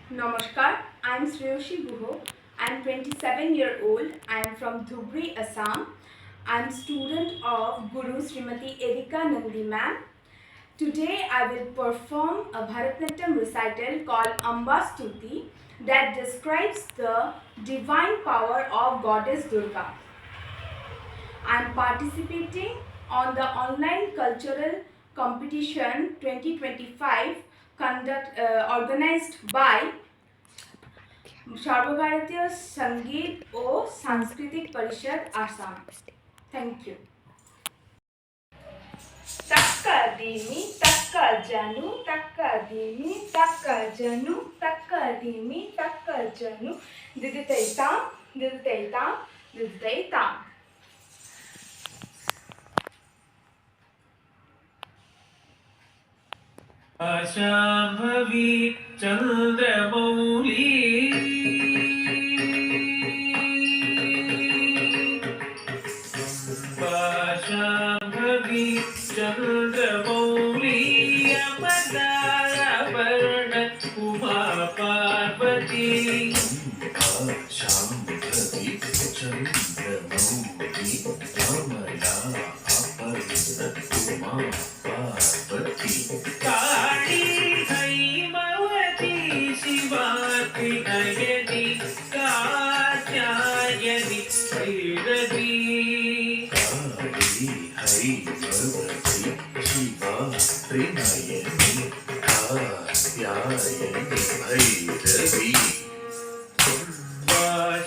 Namaskar, I am Shreyoshi Guho. I am 27-year-old. I am from Dhubri, Assam. I am student of Guru Srimati Erika Nandi ma'am. Today I will perform a Bharatanatyam recital called Amba Stuti that describes the divine power of Goddess Durga. I am participating on the online cultural competition 2025 organized by সর্বভারতীয় সঙ্গীত ও সাংস্কৃতিক পরিষদ Assam. Thank you. তক্কা দিমি তক্কা জানু তক্কা দিমি তক্কা জানু তক্কা দিমি তক্কা জানু দিদিতೈ তাম দিদিতೈ তাম দিদিতೈ তাম। शाम्भवी चन्द्रमौली शाम्भवी चन्द्रमौली अमदावर्ण उमा पार्वती शाम्भवी चन्द्रमौली अमला अपर्ण उमा पार्वती काली हैमवती शिवात्रिनयनी कात्यायनी भैरवी काली हैमवती शिवात्रिनयनी कात्यायनी भैरवी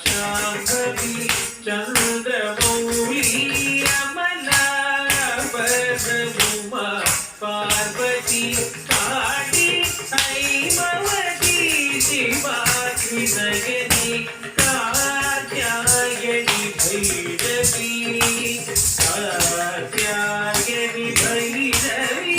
शाम्भवी चन्द्रमौली अमला उमा पार्वती काली हैमवती शिवात्रिनयनी कात्यायनी भैरवी कात्यायनी भैरवी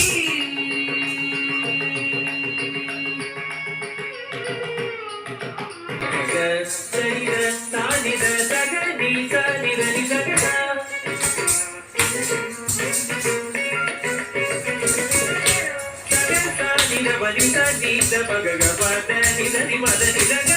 सानिद सगनि सनिधनि सगदा बलि सनी द पगग पद निधनि मद निधग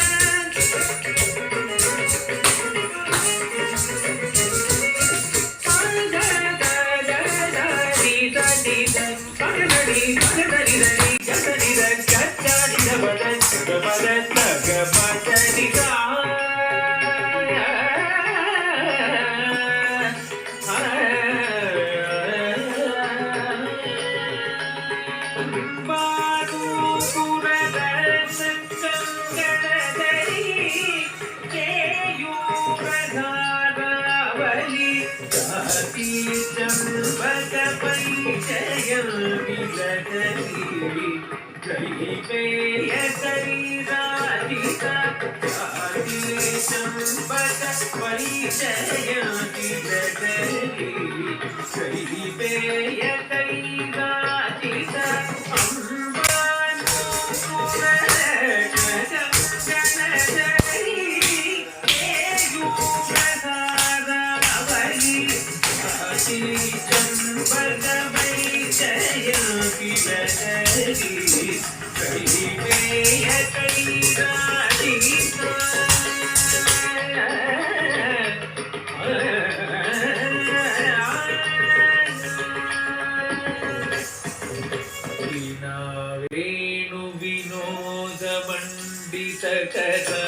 वेणु विनोद मंडित कथा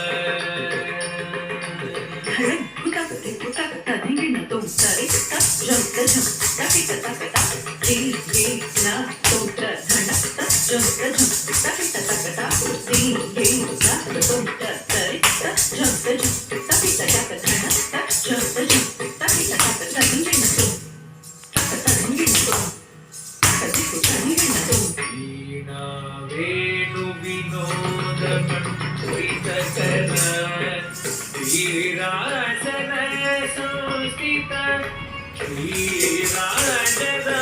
वेणु विनोद मंडित कथा वीरासन संस्कृत वीराजदा